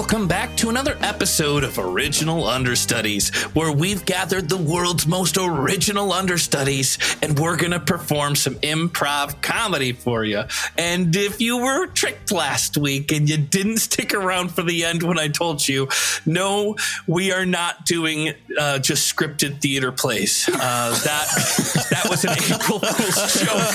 welcome back to another episode of Original Understudies, where we've gathered the world's most original understudies, and we're going to perform some improv comedy for you. And if you were tricked last week and you didn't stick around for the end when I told you, no, we are not doing just scripted theater plays. That was an April Fool's joke.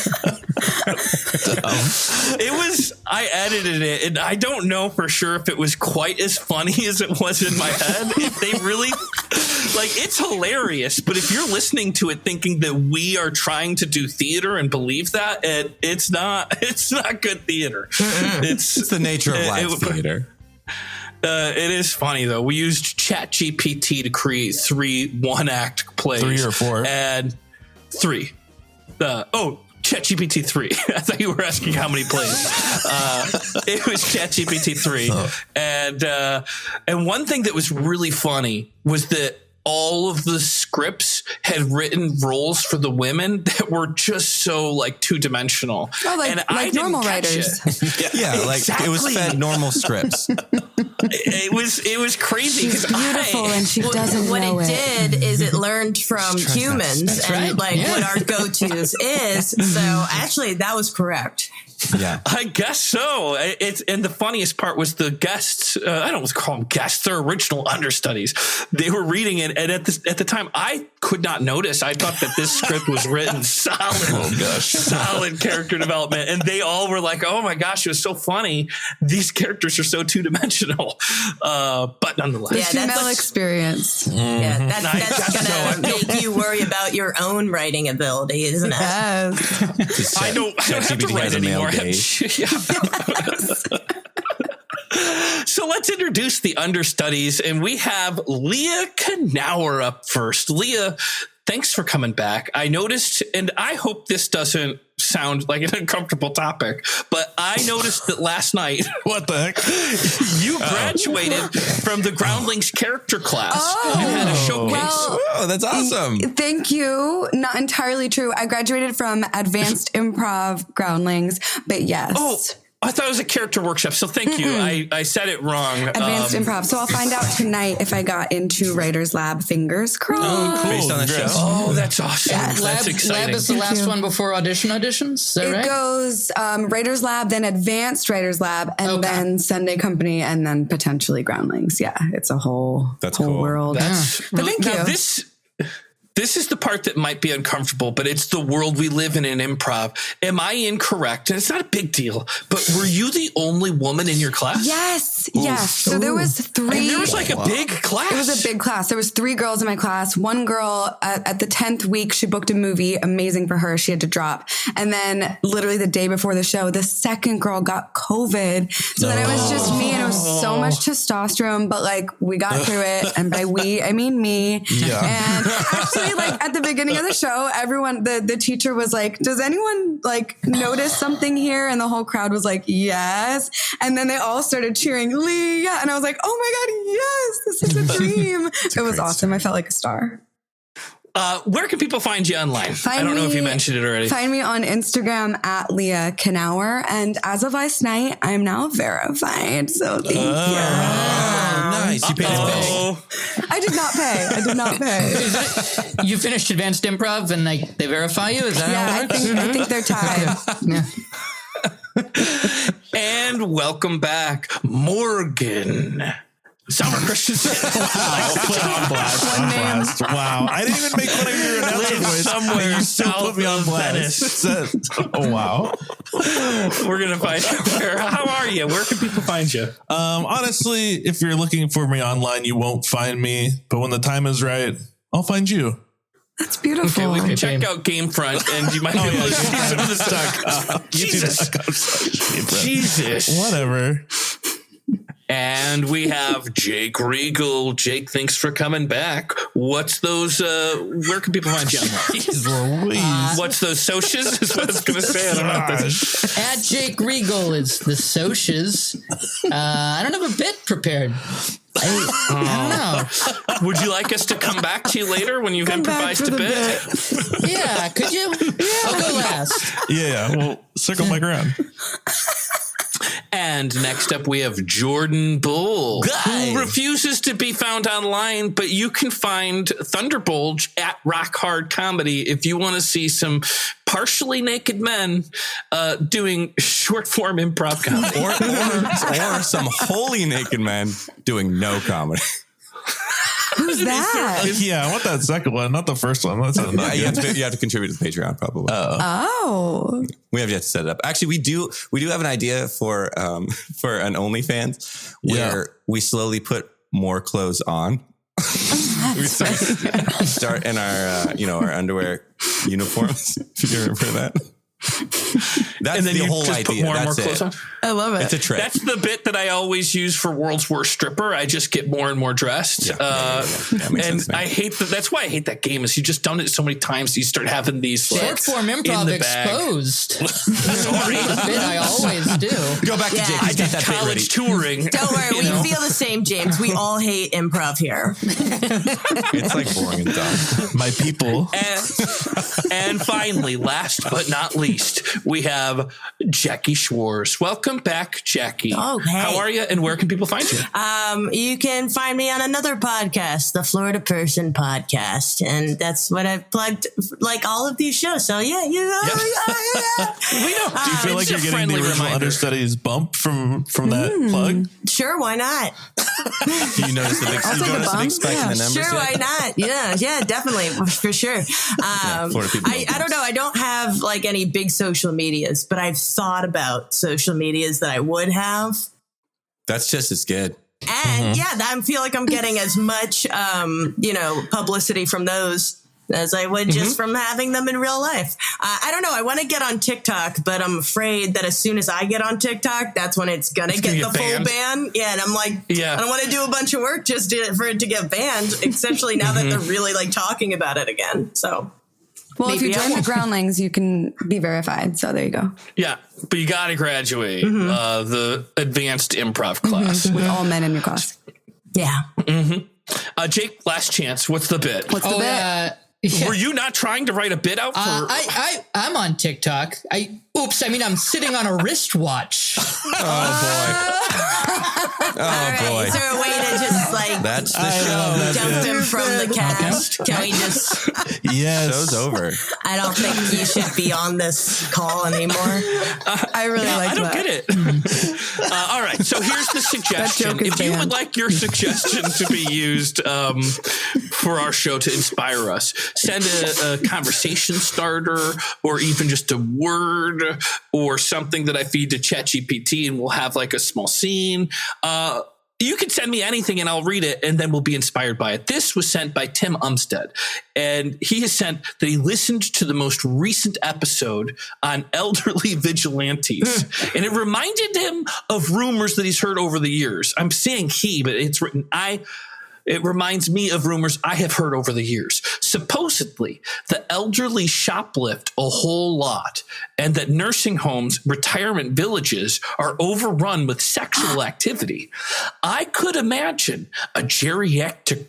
I edited it, and I don't know for sure if it was quite as funny as it was in my head. If they really, it's hilarious, but if you're listening to it thinking that we are trying to do theater and believe that, it's not good theater. It's the nature of live theater. It is funny, though. We used ChatGPT to create 3 one-act plays. 3 or 4. And 3. ChatGPT 3. I thought you were asking how many plays. It was ChatGPT 3. Oh. And one thing that was really funny was that all of the scripts had written roles for the women that were just so two-dimensional. Oh, and I normal writers. Exactly. It was fed normal scripts. It was crazy. She's beautiful and she doesn't know what it. What it did is it learned from humans what our go-tos is. So actually, that was correct. Yeah, I guess so. And the funniest part was the guests. I don't call them guests; they're original understudies. They were reading it, and at the time, I could not notice. I thought that this script was written solid. Oh gosh, solid character development, and they all were like, "Oh my gosh, it was so funny. These characters are so 2-dimensional." But nonetheless, female experience. Mm-hmm. Yeah, that's gonna make you worry about your own writing ability, isn't it? Yes. I don't have to write anymore. So let's introduce the understudies, and we have Leah Knauer up first. Leah, thanks for coming back. I noticed, and I hope this doesn't sound like an uncomfortable topic, but I noticed that last night, what the heck, you graduated from the Groundlings character class and had a showcase. Well, that's awesome. Thank you. Not entirely true. I graduated from Advanced Improv Groundlings, but yes. Oh, I thought it was a character workship, so thank you. I said it wrong. Advanced Improv. So I'll find out tonight if I got into Writer's Lab. Fingers crossed. Oh, cool. Based on the show. Oh, that's awesome. Yes. That's exciting. Lab is the last one before auditions. Is that right? It goes Writer's Lab, then Advanced Writer's Lab, and then Sunday Company, and then potentially Groundlings. Yeah, it's a whole world. That's but thank you. Now this is the part that might be uncomfortable, but it's the world we live in improv. Am I incorrect? And it's not a big deal, but were you the only woman in your class? Yes. Yes. So there was 3. And there was a big class. It was a big class. There was 3 girls in my class. One girl at the 10th week, she booked a movie. Amazing for her. She had to drop. And then literally the day before the show, the second girl got COVID. So then it was just me, and it was so much testosterone, but we got through it. And by we, I mean me. Yeah. And actually, at the beginning of the show, everyone, the teacher was like, does anyone notice something here? And the whole crowd was like, yes. And then they all started cheering, Leah. And I was like, oh my God, yes, this is a dream. It was awesome. I felt like a star. Where can people find you online? I don't know if you mentioned it already. Find me on Instagram at Leah Knauer. And as of last night, I am now verified. So thank you. Nice. You paid I did not pay. You finished Advanced Improv and they verify you? Is that how it works? I think they're tied. Yeah. And welcome back, Morgan. Summer Christensen. Wow. I didn't even make fun of your announcer voice. Somewhere you still put me on blast. Oh, wow. We're going to find you. How are you? Where can people find you? Honestly, if you're looking for me online, you won't find me. But when the time is right, I'll find you. That's beautiful. Okay, we can check out Gamefront, and you might be able to see some of the stuff. Jesus. Whatever. And we have Jake Regal. Jake, thanks for coming back. What's those? Where can people find you online? What's those socials? Is what I was going to say. I don't know what this is. At Jake Regal is the socials. I don't have a bit prepared. I don't know. Would you like us to come back to you later when you've improvised a bit? Yeah, could you? Yeah. I'll go last. Yeah, we'll circle back around. And next up, we have Jordan Bull, who refuses to be found online, but you can find Thunderbulge at Rock Hard Comedy if you want to see some partially naked men doing short form improv comedy. or some wholly naked men doing no comedy. Who's that? Yeah, I want that second one, not the first one. That's not You have to contribute to the Patreon, probably. Oh. We have yet to set it up. Actually, we do have an idea for an OnlyFans where we slowly put more clothes on. We start in our our underwear uniforms. If you remember that. That's and then the you whole just idea. put more and more That's clothes on. I love it. It's a trick. That's the bit that I always use for World's Worst Stripper. I just get more and more dressed. Yeah, makes and sense, I hate that. That's why I hate that game. Is you just done it so many times, you start having these Short form improv exposed. Sorry, Bit I always do. Go back to Jake. I He's did got that bit ready. college touring. Don't worry, we feel the same, James. We all hate improv here. It's like boring and dumb. my people. And finally, last but not least, we have Jackie Schwartz. Welcome back, Jackie. Oh, hey. How are you, and where can people find you? You can find me on another podcast, the Florida Person Podcast, and that's what I've plugged, like all of these shows. So yeah. We know. Do you feel like you're getting the original Understudies bump from that plug? Sure, why not? Do you notice the big spike in the numbers? Sure, why not? Yeah, definitely, for sure. Florida people I don't know. I don't have like any big social medias, but I've thought about social medias that I would have. That's just as good. And I feel like I'm getting as much, publicity from those as I would just from having them in real life. I don't know. I want to get on TikTok, but I'm afraid that as soon as I get on TikTok, that's when it's going to get the full ban. Yeah. And I'm like, I don't want to do a bunch of work just for it to get banned, especially now that they're really like talking about it again. So. Well, if you join the Groundlings, you can be verified. So there you go. Yeah, but you got to graduate the advanced improv class. With all men in your class. Yeah. Jake, last chance. What's the bit? What's the bit? Were you not trying to write a bit out for? I'm on TikTok. I'm sitting on a wristwatch. Boy. Is there a way to just like That's the show. dump him from the cast? Can we just? Yes. Show's over. I don't think you should be on this call anymore. I really like that. I don't get it. All right, so here's the suggestion. If you would like your suggestion to be used for our show to inspire us, send a conversation starter or even just a word or something that I feed to ChatGPT, and we'll have like a small scene. You can send me anything and I'll read it and then we'll be inspired by it. This was sent by Tim Umstead, and he has sent that he listened to the most recent episode on elderly vigilantes and it reminded him of rumors that he's heard over the years. I'm saying he, but it's written It reminds me of rumors I have heard over the years. Supposedly, the elderly shoplift a whole lot, and that nursing homes, retirement villages are overrun with sexual activity. I could imagine a geriatric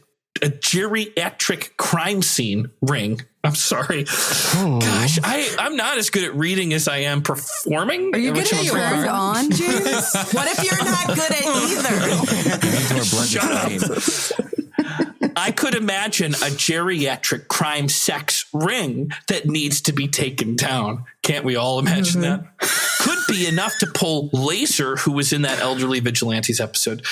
crime scene ring. I'm sorry. Gosh, I'm not as good at reading as I am performing. Are you getting turned on, James? What if you're not good at either? Shut up. I could imagine a geriatric crime sex ring that needs to be taken down. Can't we all imagine that? Could be enough to pull Laser, who was in that elderly vigilantes episode,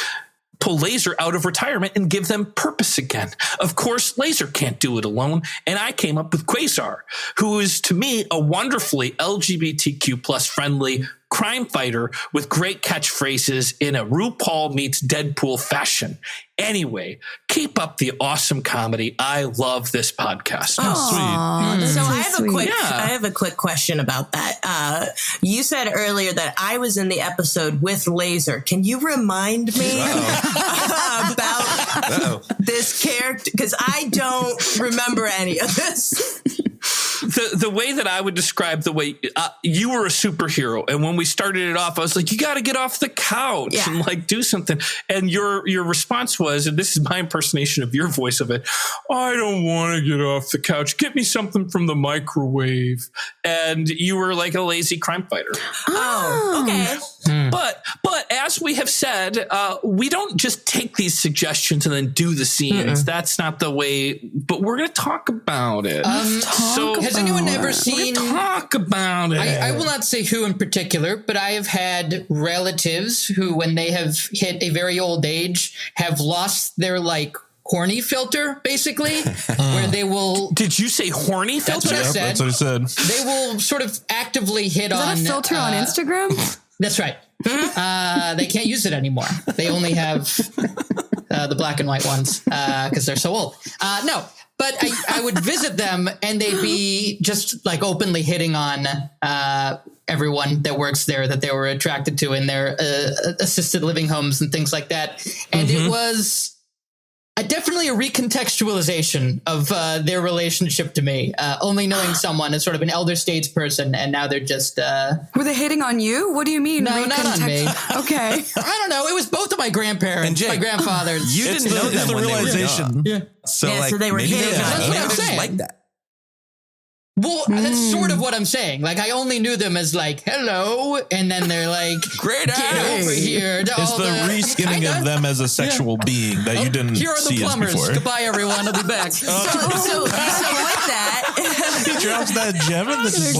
pull Laser out of retirement and give them purpose again. Of course, Laser can't do it alone, and I came up with Quasar, who is to me a wonderfully LGBTQ plus friendly crime fighter with great catchphrases in a RuPaul meets Deadpool fashion. Anyway, keep up the awesome comedy. I love this podcast. Oh, sweet. So I have a quick question about that. You said earlier that I was in the episode with Laser. Can you remind me about this character? Because I don't remember any of this. the way that I would describe the way you were a superhero, and when we started it off, I was like, you got to get off the couch and like do something. And your response was, and this is my impersonation of your voice of it, I don't want to get off the couch. Get me something from the microwave. And you were like a lazy crime fighter. Oh, okay. But as we have said, we don't just take these suggestions and then do the scenes. That's not the way. But we're going to talk about it. Has anyone ever seen? Talk about it. I will not say who in particular, but I have had relatives who, when they have hit a very old age, have lost their like horny filter, basically, where they will. Did you say horny filter? That's what I said. That's what I said. They will sort of actively hit Is on. that a filter on Instagram? That's right. They can't use it anymore. They only have the black and white ones because they're so old. No, but I would visit them and they'd be just like openly hitting on everyone that works there that they were attracted to in their assisted living homes and things like that. And it was definitely a recontextualization of their relationship to me, only knowing someone as sort of an elder statesperson, and now they're just... Were they hitting on you? What do you mean? No, not on me. Okay. I don't know. It was both of my grandparents, my grandfathers. You didn't know them the when realization. They were young. So, Yeah, like, so they were maybe hitting on That's what I'm just saying. like that. Well, that's sort of what I'm saying. Like, I only knew them as like, hello, and then they're like, Great get eyes. over here. It's the reskinning of them as a sexual being that you didn't Here are the see us plumbers. before. Goodbye, everyone. I'll be back. So with that, He drops that gem and this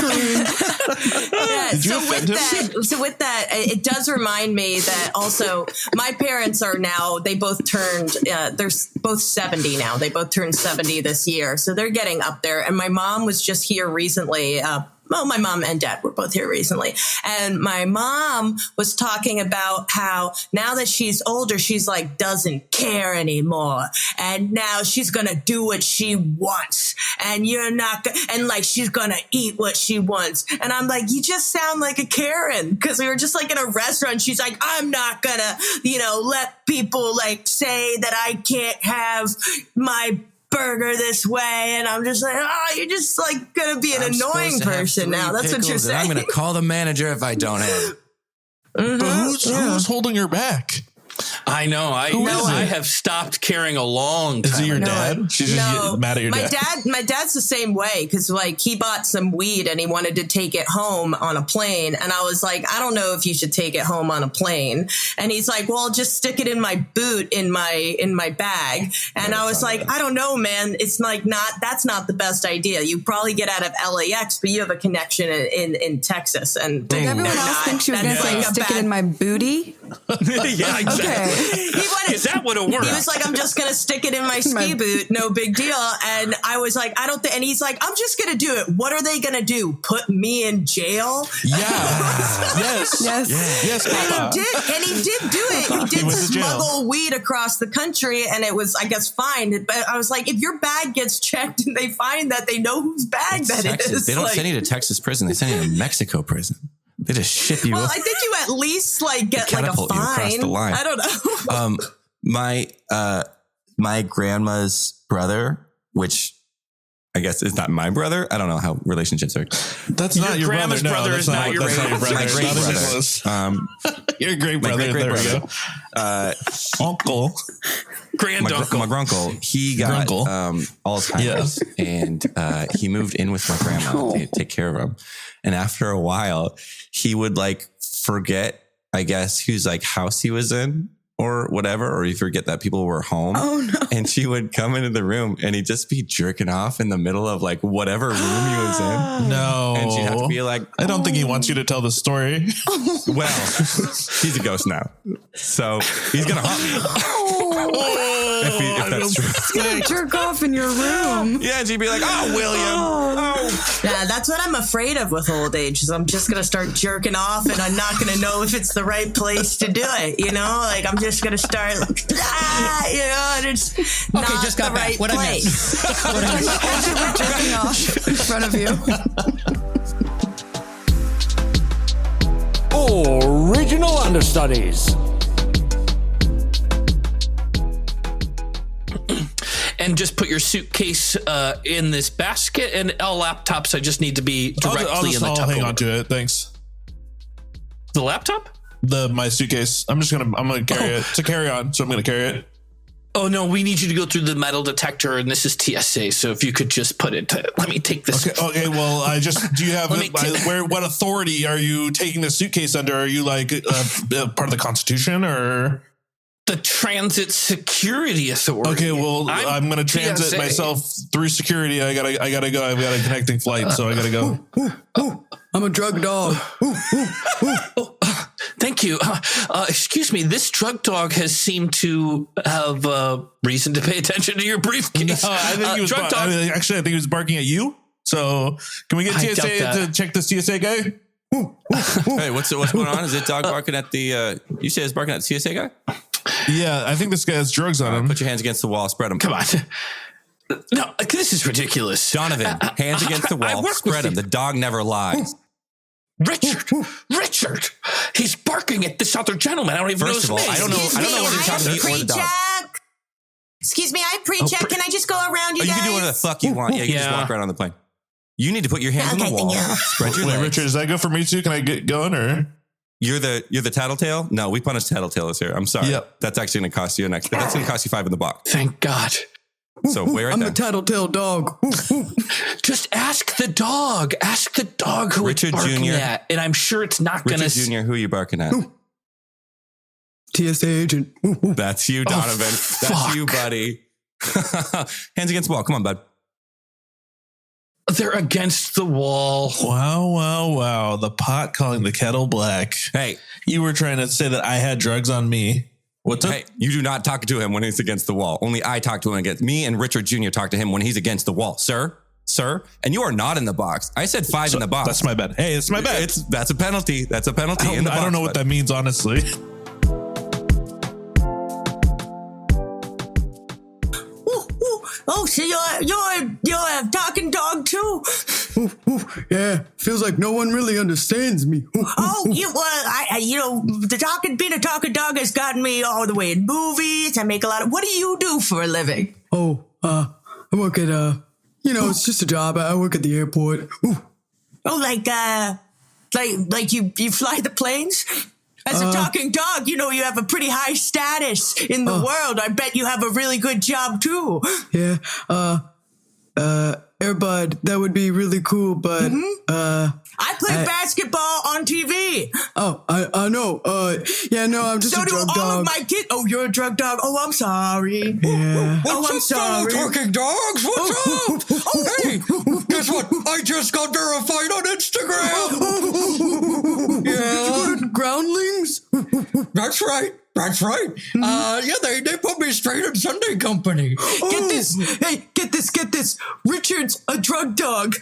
yeah. Did you offend him? So with that, it does remind me that also my parents are now. They both turned. They're both 70 now. They both turned 70 this year, so they're getting up there. And my mom was just here recently. Well, my mom and dad were both here recently. And my mom was talking about how now that she's older, she's like, doesn't care anymore. And now she's going to do what she wants. And you're not, and like, she's going to eat what she wants. And I'm like, you just sound like a Karen. Cause we were just like in a restaurant. She's like, I'm not going to, let people like say that I can't have my burger this way, and I'm just like, you're just like gonna be an annoying person now. That's what you're saying. I'm gonna call the manager if I don't have it. But who's holding her back? I know. I have stopped caring a long time. Is it your dad? She's just mad at your dad. My dad's the same way because like he bought some weed and he wanted to take it home on a plane, and I was like, I don't know if you should take it home on a plane. And he's like, well, just stick it in my boot in my bag. And I was like, I don't know, man. It's like that's not the best idea. You probably get out of LAX, but you have a connection in Texas, and Did everyone else think she was going to say, stick it in my booty? Yeah, exactly. Okay. Is that what it works? He was like, I'm just going to stick it in my ski boot. No big deal. And I was like, I don't think, and he's like, I'm just going to do it. What are they going to do? Put me in jail? Yeah. Yes. Papa. And he did do it. He did went to jail. smuggle weed across the country, and it was, I guess, fine. But I was like, if your bag gets checked and they find that, they know whose bag that Texas. is. They don't like, send you to Texas prison. They send you to Mexico prison. They just ship you. well, I think you at least like get like a catapult you across fine. the line. I don't know. My grandma's brother, which I guess is not my brother. I don't know how relationships are. That's not your grandma's brother. brother No, is that's not your that's not your brother. My great Not even brother. close. Your great My brother. great There we brother. go. Uncle. Granduncle. My grunkle, he got Alzheimer's, and he moved in with my grandma to take care of him. And after a while, he would like forget, I guess, whose like house he was in or whatever, or you forget that people were home. Oh, no. And she would come into the room and he'd just be jerking off in the middle of like whatever room he was in. No. And she'd have to be like, I don't think he wants you to tell the story. well, he's a ghost now. So he's going to haunt me. If that's true. He's going to jerk off in your room. Yeah, and she'd be like, oh, William. Yeah, that's what I'm afraid of with old age. Is I'm just gonna start jerking off, and I'm not gonna know if it's the right place to do it. Like I'm just gonna start, and it's not just got the back. right What I place. We're jerking off in front of you. Original Understudies. and just put your suitcase in this basket, and all laptops I just need to be directly in the I'll hang Tupperware. on to it. Thanks. The laptop? My suitcase. I'm gonna carry it. It's a carry on, so I'm gonna carry it. Oh no, we need you to go through the metal detector, and this is TSA. So if you could just put it, let me take this. Okay. Well, do you have what authority are you taking the suitcase under? Are you like part of the Constitution or the Transit Security Authority? Okay, well, I'm going to transit TSA. myself through security. I gotta go. I've got a connecting flight, so I gotta go. I'm a drug dog. Thank you. Excuse me. This drug dog has seemed to have reason to pay attention to your briefcase. No, I think he was drug dog. I think he was barking at you. So can we get I doubt TSA that. to check this TSA guy? Hey, what's going on? Is it dog barking at the? You say it's barking at the TSA guy? Yeah, I think this guy has drugs on him. Put your hands against the wall. Spread them. Come on. No, this is ridiculous. Donovan, hands against the I wall. work Spread with them. The dog never lies. Richard, he's barking at this other gentleman. I don't even First know of his all, name. I don't know what you're talking about. Or the dog. Pre-check. Excuse me, I pre-check. Can I just go around you Oh, you guys? can do whatever the fuck you want. Yeah, you can just Yeah. walk around on the plane. You need to put your hands on Okay, the wall. thank you. Spread your Wait, legs. Richard, does that go for me too? Can I get going or? You're the tattletale? No, we punish tattletales here. I'm sorry. Yep. That's actually going to cost you an extra. That's going to cost you $5 in the box. Thank God. So wait right there. tattletale dog. Just ask the dog. Ask the dog who Richard it's barking Jr. at, and I'm sure it's not going Richard to. Jr., who are you barking at? TSA agent. That's you, Donovan. That's fuck. you, buddy. Hands against the wall. Come on, bud. They're against the wall. Wow. The pot calling the kettle black. Hey, You were trying to say that I had drugs on me. What's up? hey, you do not talk to him when he's against the wall. Only I talk to him against me, and Richard Jr. talk to him when he's against the wall. Sir, and you are not in the box. I said 5 in the box. That's my bad. Hey, it's my bad. That's a penalty. That's a penalty in the box. I don't know what that means, honestly. Oh, so you're a talking dog too? Yeah, feels like no one really understands me. Oh, being a talking dog has gotten me all the way in movies. I make a lot of. What do you do for a living? Oh, I work at it's just a job. I work at the airport. Oh, like you fly the planes? As a talking dog, you have a pretty high status in the world. I bet you have a really good job too. Yeah, Airbud, that would be really cool, but I play basketball on TV. oh, I know. I'm just So a do drug all dog. of my kids. Oh, you're a drug dog. Oh, I'm sorry. Yeah. Oh, I'm sorry. Talking dogs, what's up? Hey, guess what? I just got verified on Instagram. Yeah, Groundlings? that's right. They put me straight in Sunday company. Get this. Hey, get this. Richard's a drug dog.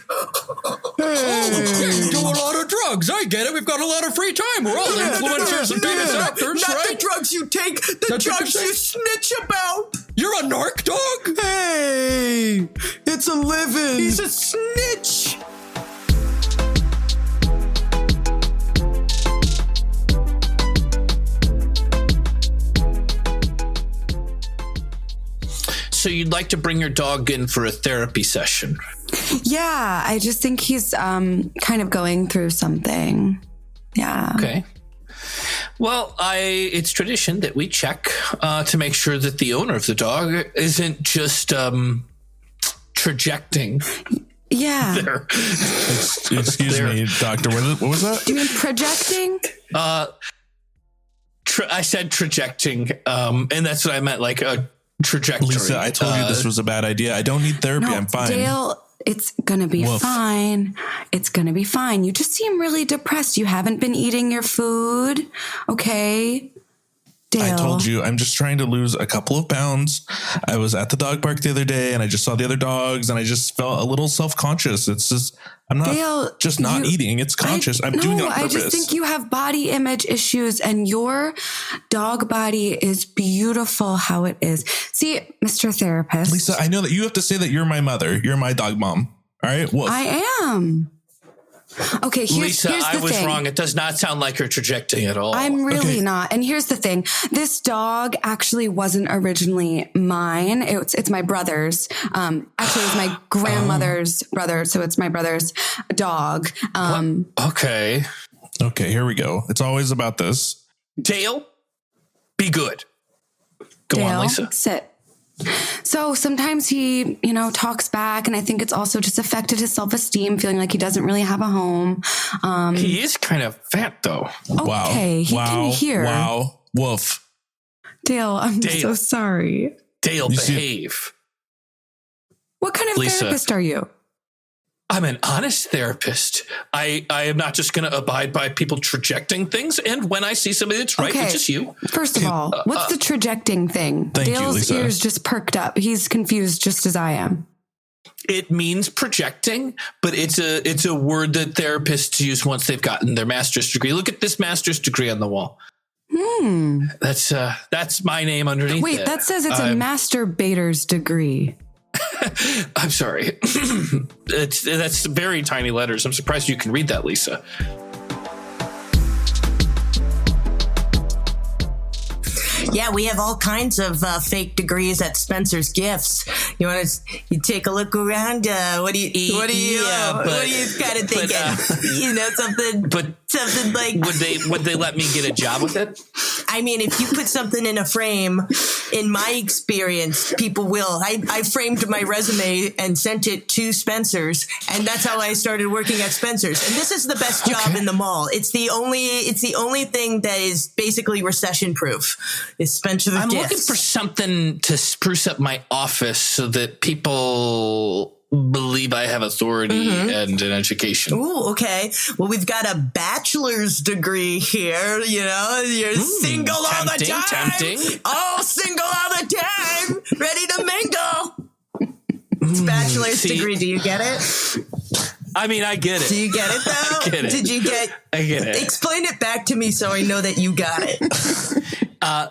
We do a lot of drugs. I get it. We've got a lot of free time. We're all influencers and famous actors, Not right? the drugs you take, the That's what drugs you're you snitch about. You're a narc dog? Hey, it's a living. He's a snitch. So you'd like to bring your dog in for a therapy session? Yeah, I just think he's kind of going through something. Yeah. Okay. Well, it's tradition that we check to make sure that the owner of the dog isn't just trajecting Yeah. their. Excuse There. me, doctor. What was that? Do you mean projecting? I said trajecting, and that's what I meant, like a trajectory. Lisa, I told you this was a bad idea. I don't need therapy. I'm fine. Dale, it's going to be Woof. fine. It's going to be fine. You just seem really depressed. You haven't been eating your food. Okay. Dale. I told you, I'm just trying to lose a couple of pounds. I was at the dog park the other day and I just saw the other dogs and I just felt a little self-conscious. It's just, I'm not Dale, just not eating. It's conscious. I'm doing it on I purpose. just think you have body image issues and your dog body is beautiful how it is. See, Mr. Therapist. Lisa, I know that you have to say that you're my mother. You're my dog mom. All right. Well, I am. Okay, here's Lisa, the I was thing. wrong. It does not sound like you're trajecting at all. I'm really not. And here's the thing. This dog actually wasn't originally mine. It's my brother's. Actually, it's my grandmother's brother. So it's my brother's dog. Okay. Okay, here we go. It's always about this. Dale, be good. Go Dale, on, Lisa. sit. So sometimes he, talks back, and I think it's also just affected his self-esteem, feeling like he doesn't really have a home. He is kind of fat, though. Okay, he can hear. Wow. Woof. Dale, I'm so sorry. Dale, behave. What kind of Lisa. therapist are you? I'm an honest therapist. I am not just going to abide by people trajecting things. And when I see somebody that's right, which is you. First of all, what's the trajecting thing? Thank you, Dale's Lisa. ears just perked up. He's confused just as I am. It means projecting, but it's a word that therapists use once they've gotten their master's degree. Look at this master's degree on the wall. That's my name underneath. Wait, that says it's a masturbator's degree. I'm sorry. That's very tiny letters. I'm surprised you can read that, Lisa. Yeah, we have all kinds of fake degrees at Spencer's Gifts. You take a look around? What do you kind of thinking? Something like would they let me get a job with it? I mean, if you put something in a frame, in my experience, people will. I framed my resume and sent it to Spencer's, and that's how I started working at Spencer's. And this is the best job in the mall. It's the only thing that is basically recession proof. Is Spencer's I'm Gifts. looking for something to spruce up my office so that people believe I have authority and an education. Ooh, okay. Well, we've got a bachelor's degree here. You're single all the time. Tempting. Oh, single all the time. Ready to mingle. It's bachelor's degree. Do you get it? I mean, I get it. Do you get it, though? I get it. Did you get I get it. Explain it back to me so I know that you got it.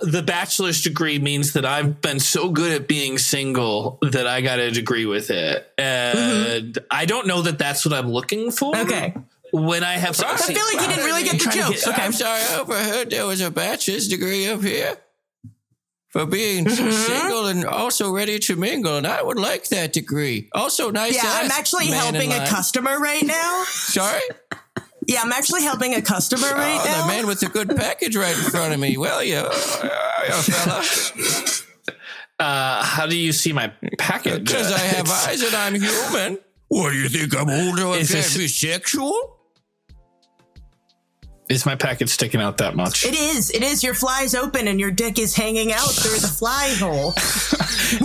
The bachelor's degree means that I've been so good at being single that I got a degree with it. And I don't know that that's what I'm looking for. Okay. When I have I feel like you didn't really get the joke. Okay. I'm sorry, I overheard there was a bachelor's degree up here for being single and also ready to mingle, and I would like that degree. Also nice to I'm ask, actually man helping in a line. customer right now. Sorry? Yeah, I'm actually helping a customer right now. The man with the good package right in front of me. Well, yeah, fella. how do you see my package? Because I have eyes and I'm human. What, do you think I'm older and Is can't this- be sexual? Is my package sticking out that much? It is. Your fly's open and your dick is hanging out through the fly hole. I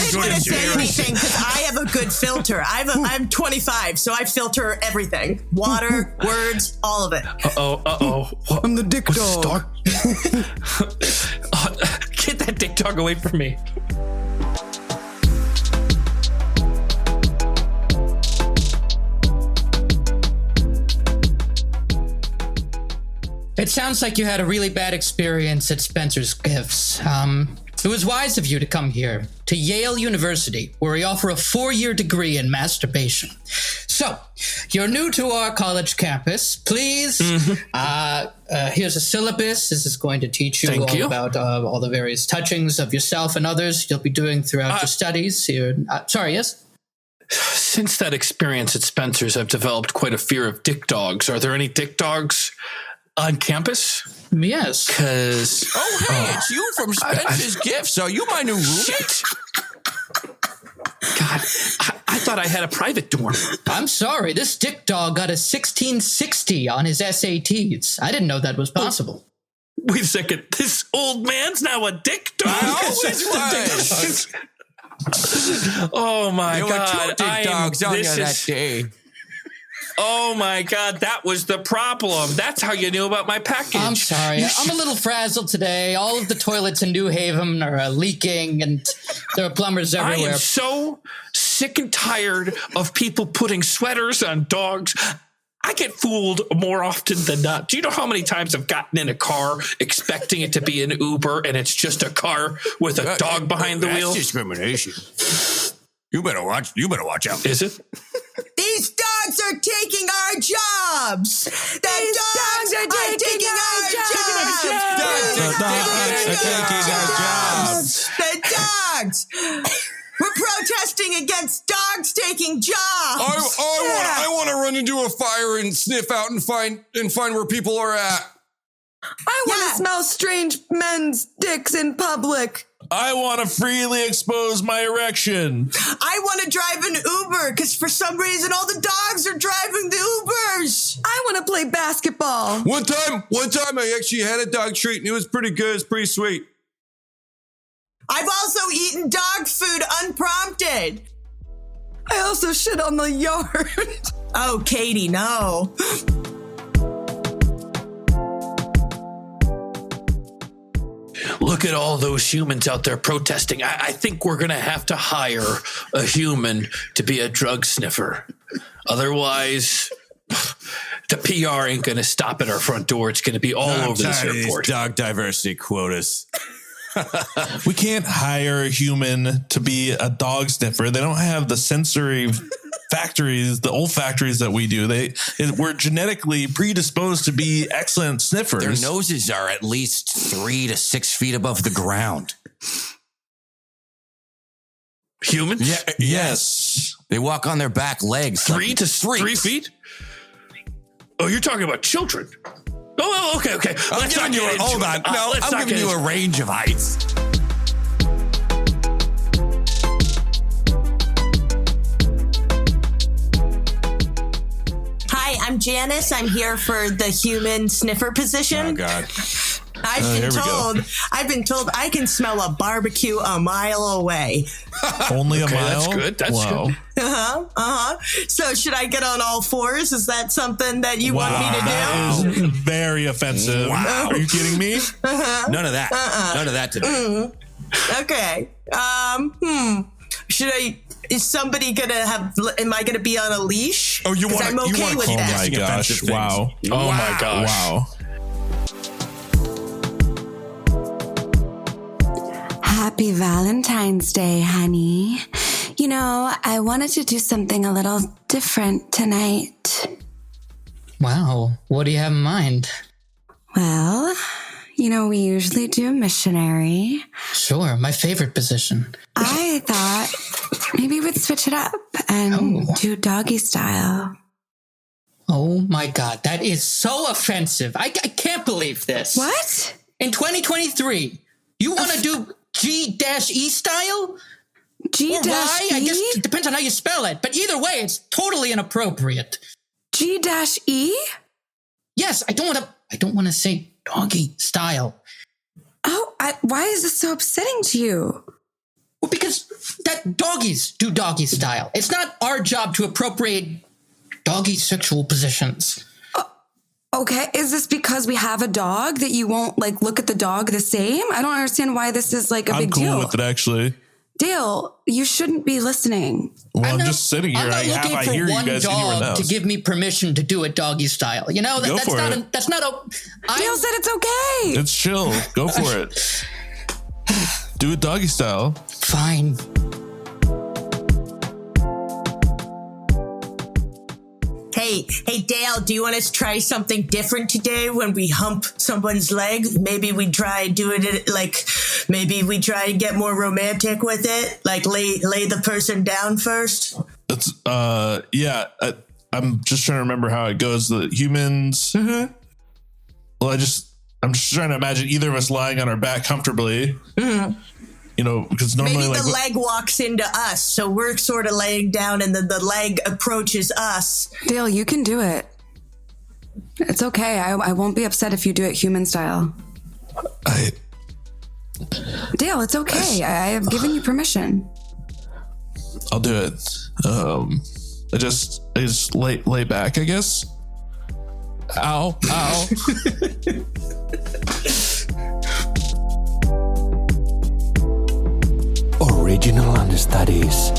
didn't want to say anything because I have a good filter. I'm 25, so I filter everything. Water, words, all of it. Uh-oh. I'm the dick dog. Get that dick dog away from me. It sounds like you had a really bad experience at Spencer's Gifts. It was wise of you to come here to Yale University, where we offer a 4-year degree in masturbation. So, you're new to our college campus. Please, here's a syllabus. This is going to teach you about all the various touchings of yourself and others you'll be doing throughout your studies. Here, sorry, yes? Since that experience at Spencer's, I've developed quite a fear of dick dogs. Are there any dick dogs on campus? Yes. Because It's you from Spencer's Gifts. Are you my new roommate? God, I thought I had a private dorm. I'm sorry, this dick dog got a 1660 on his SATs. I didn't know that was possible. Wait a second. This old man's now a dick dog? I always was. Oh my There God. were 2 dick dogs on you that day. Oh my God, that was the problem. That's how you knew about my package. I'm sorry. I'm a little frazzled today. All of the toilets in New Haven are leaking, and there are plumbers I everywhere. am so sick and tired of people putting sweaters on dogs. I get fooled more often than not. Do you know how many times I've gotten in a car expecting it to be an Uber and it's just a car with a dog behind the wheel? That's discrimination. You better watch out. Is it? These dogs dogs are taking our jobs. The dogs are taking our jobs. The dogs are taking our jobs. The dogs. We're protesting against dogs taking jobs. I want to run into a fire and sniff out and find where people are at. I want to smell strange men's dicks in public. I want to freely expose my erection. I want to drive an Uber because for some reason all the dogs are driving the Ubers. I want to play basketball. One time I actually had a dog treat and it was pretty good. It's pretty sweet. I've also eaten dog food unprompted. I also shit on the yard. Oh, Katie, no. Look at all those humans out there protesting. I think we're going to have to hire a human to be a drug sniffer. Otherwise, the PR ain't going to stop at our front door. It's going to be all over this airport. Dog diversity quotas. We can't hire a human to be a dog sniffer. They don't have the sensory factories, the olfactories that we do. We're genetically predisposed to be excellent sniffers. Their noses are at least 3 to 6 feet above the ground. Humans? Yeah, yes. They walk on their back legs. 3 to 3 feet? Oh, you're talking about children. Oh, okay. Hold on. No, I'm giving you a range of heights. Hi, I'm Janice. I'm here for the human sniffer position. Oh, God. I've been told I can smell a barbecue a mile away. Only a mile? That's good. That's good. So should I get on all fours? Is that something that you want me to do? That is very offensive. Wow. Are you kidding me? None of that. None of that today. Okay. Is somebody am I gonna be on a leash? Oh, I'm okay with Oh that. my gosh. Offensive Wow. Oh, my gosh. Wow. Happy Valentine's Day, honey. You know, I wanted to do something a little different tonight. Wow. What do you have in mind? Well, you know, we usually do missionary. Sure. My favorite position. I thought maybe we'd switch it up and do doggy style. Oh my God. That is so offensive. I can't believe this. What? In 2023, you want to do G-E style? G-E? Or Y? I guess it depends on how you spell it. But either way, it's totally inappropriate. G-E? Yes, I don't want to say doggy style. Oh, why is this so upsetting to you? Well, because that doggies do doggy style. It's not our job to appropriate doggy sexual positions. Okay, is this because we have a dog that you won't look at the dog the same? I don't understand why this is a big deal. I'm cool with it, actually. Dale, you shouldn't be listening. Well, I'm just sitting here. I'm not looking for one dog to give me permission to do it doggy style. You know, that's not it. That's not a. Dale said it's okay. It's chill. Go for it. Do it doggy style. Fine. Hey, Dale, do you want us to try something different today when we hump someone's leg? Maybe we try doing it maybe we try to get more romantic with it, lay the person down first. It's yeah. I'm just trying to remember how it goes. The humans. Mm-hmm. Well, I'm just trying to imagine either of us lying on our back comfortably. Mm-hmm. You know, because normally maybe the leg walks into us, so we're sort of laying down, and then the leg approaches us. Dale, you can do it. It's okay. I won't be upset if you do it human style. Dale, it's okay. I have given you permission. I'll do it. I just lay back, I guess. Ow. Original Understudies.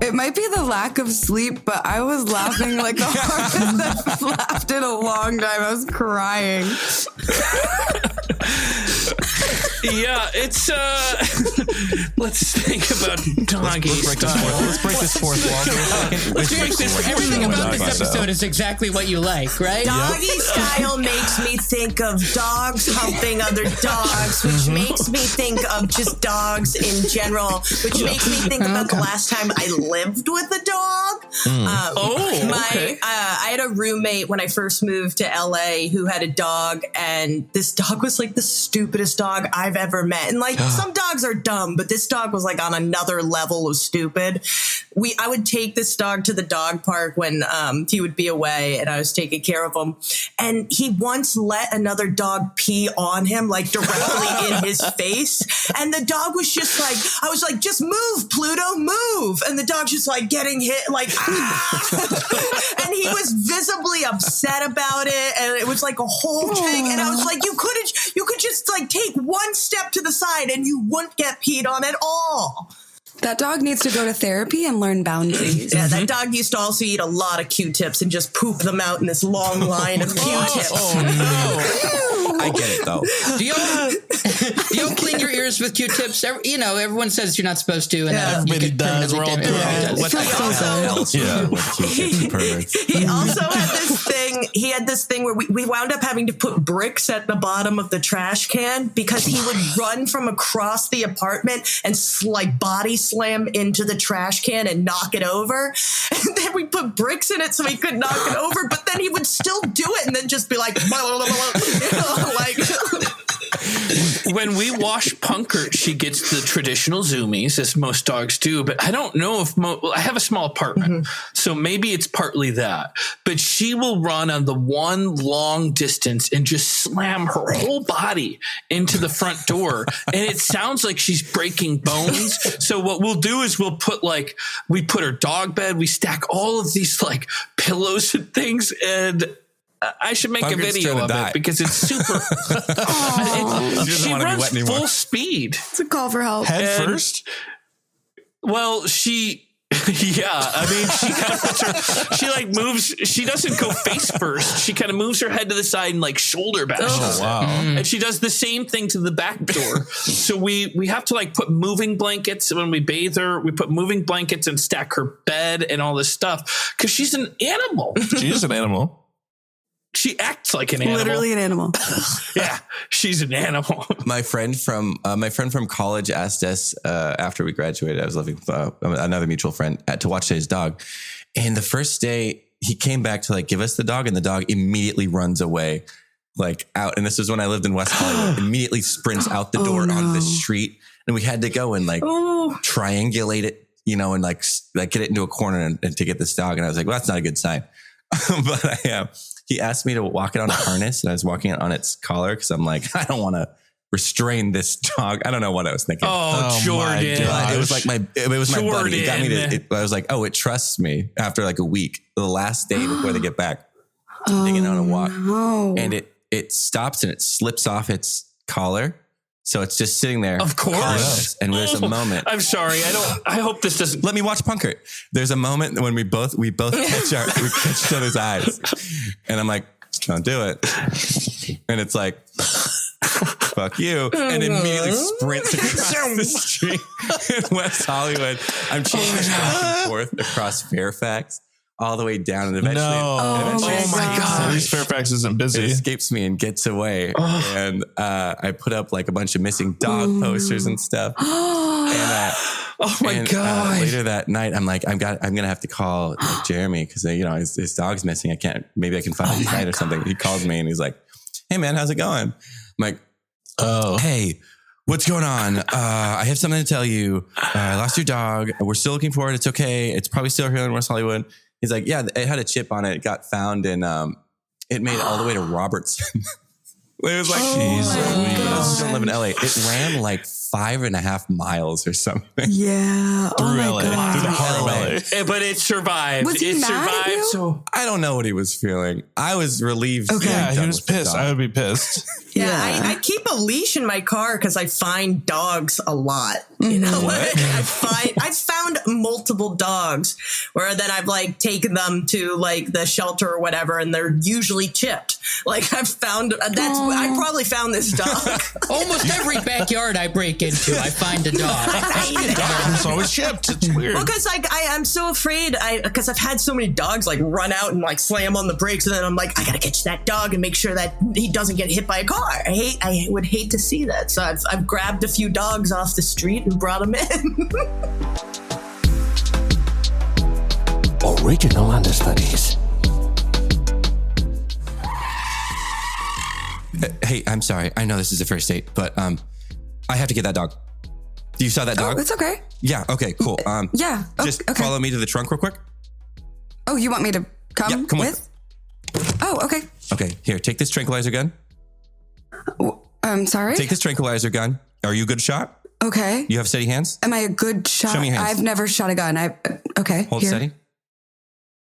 It might be the lack of sleep, but I was laughing like the hardest I've laughed in a long time. I was crying. Yeah, it's let's think about doggy style. Let's break this fourth wall for a second. Let's break this. Everything about this episode is exactly what you like, right? Doggy style makes me think of dogs humping other dogs, which makes me think of just dogs in general, which makes me think about the last time I lived with a dog. I had a roommate when I first moved to LA who had a dog, and this dog was like the stupidest dog I've ever met. And like some dogs are dumb, but this dog was like on another level of stupid. I would take this dog to the dog park when he would be away and I was taking care of him. And he once let another dog pee on him, like directly in his face. And the dog was just like, I was like, just move, Pluto, move. And the dog's just like getting hit, like, ah! And he was visibly upset about it. And it was like a whole thing. And I was like, you could just like take one step to the side and you wouldn't get peed on at all. That dog needs to go to therapy and learn boundaries. Yeah, that dog used to also eat a lot of Q-tips and just poop them out in this long line of Q-tips. I get it though. Do y'all clean your ears with Q-tips? Everyone says you're not supposed to. And everybody does. We're all doing it. What else? He also had this thing. He had this thing where we wound up having to put bricks at the bottom of the trash can because he would run from across the apartment and like body slam into the trash can and knock it over. And then we put bricks in it so he could knock it over, but then he would still do it and then just be like, When we wash Punkert, she gets the traditional zoomies, as most dogs do. But I don't know if I have a small apartment, so maybe it's partly that. But she will run on the one long distance and just slam her whole body into the front door, and it sounds like she's breaking bones. So what we'll do is we put her dog bed, we stack all of these like pillows and things, and I should make Punkert's a video of it because it's super. She runs full speed. It's a call for help. Head first? Well, she kind of puts her, she like moves, she doesn't go face first. She kind of moves her head to the side and like shoulder bashes. Oh, wow. And she does the same thing to the back door. So we have to like put moving blankets when we bathe her. We put moving blankets and stack her bed and all this stuff because she's an animal. She is an animal. She acts like an animal. Literally an animal. Yeah, she's an animal. My friend from college asked us after we graduated. I was living with another mutual friend to watch his dog, and the first day he came back to like give us the dog, and the dog immediately runs away, like out. And this was when I lived in West Hollywood. Immediately sprints out the door onto the street, and we had to go and like triangulate it, and like get it into a corner and to get this dog. And I was like, well, that's not a good sign. But he asked me to walk it on a harness, and I was walking it on its collar because I'm like, I don't want to restrain this dog. I don't know what I was thinking. Oh Jordan. It was like it was my buddy. It got me to, I was like, oh, it trusts me after like a week, the last day before they get back, taking it on a walk. No. And it stops and it slips off its collar. So it's just sitting there. Of course. And there's a moment. I'm sorry. I hope this doesn't. Let me watch Punkert. There's a moment when we both catch each other's eyes. And I'm like, don't do it. And it's like, fuck you. And immediately sprints across the street in West Hollywood. I'm chasing back and forth across Fairfax, all the way down, and eventually, oh my God, at least Fairfax isn't busy. It escapes me and gets away. And I put up like a bunch of missing dog posters and stuff. Oh my God! Later that night, I'm like, I'm gonna have to call like, Jeremy because his dog's missing. Maybe I can find him tonight or something. He calls me and he's like, hey man, how's it going? I'm like, hey, what's going on? I have something to tell you. I lost your dog. We're still looking for it. It's okay. It's probably still here in West Hollywood. He's like, yeah, it had a chip on it. It got found and it made it all the way to Robertson. It was like, Jesus, don't live in LA. It ran like 5.5 miles or something. Yeah. Oh my LA. God. Through the heart of LA. But it survived. Was he it mad at survived. you? So I don't know what he was feeling. I was relieved. Okay. Yeah, he done was with the pissed. dog. I would be pissed. Yeah, I keep a leash in my car because I find dogs a lot. You know, I found multiple dogs where then I've like taken them to like the shelter or whatever, and they're usually chipped. Like I've found I probably found this dog. Almost every backyard I break into, I find a dog. It's always chipped. It's weird. Well, because I'm so afraid because I've had so many dogs like run out and like slam on the brakes, and then I'm like, I gotta catch that dog and make sure that he doesn't get hit by a car. I would hate to see that, so I've grabbed a few dogs off the street and brought them in. Original Understudies. Hey, I'm sorry. I know this is the first date, but I have to get that dog. You saw that dog? Oh, it's okay. Yeah. Okay. Cool. Yeah. Just okay. follow me to the trunk real quick. Oh, you want me to come, Yeah, come with? Oh, okay. Okay. Here, take this tranquilizer gun. Sorry. Take this tranquilizer gun. Are you a good shot? Okay. You have steady hands? Am I a good shot? Show me your hands. I've never shot a gun. Okay. Hold here. steady.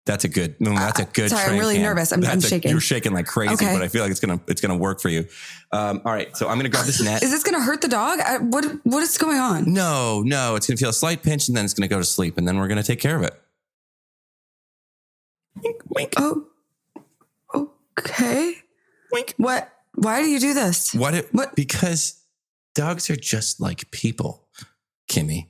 That's a good. No, that's a good. Sorry, I'm trank really hand. nervous. I'm shaking. You're shaking like crazy, Okay. but I feel like it's gonna work for you. All right, so I'm gonna grab this net. Is this going to hurt the dog? What is going on? No, it's gonna feel a slight pinch, and then it's gonna go to sleep, and then we're gonna take care of it. Wink, wink. Oh, okay. Wink. What? Why do you do this? What? What? Because dogs are just like people, Kimmy.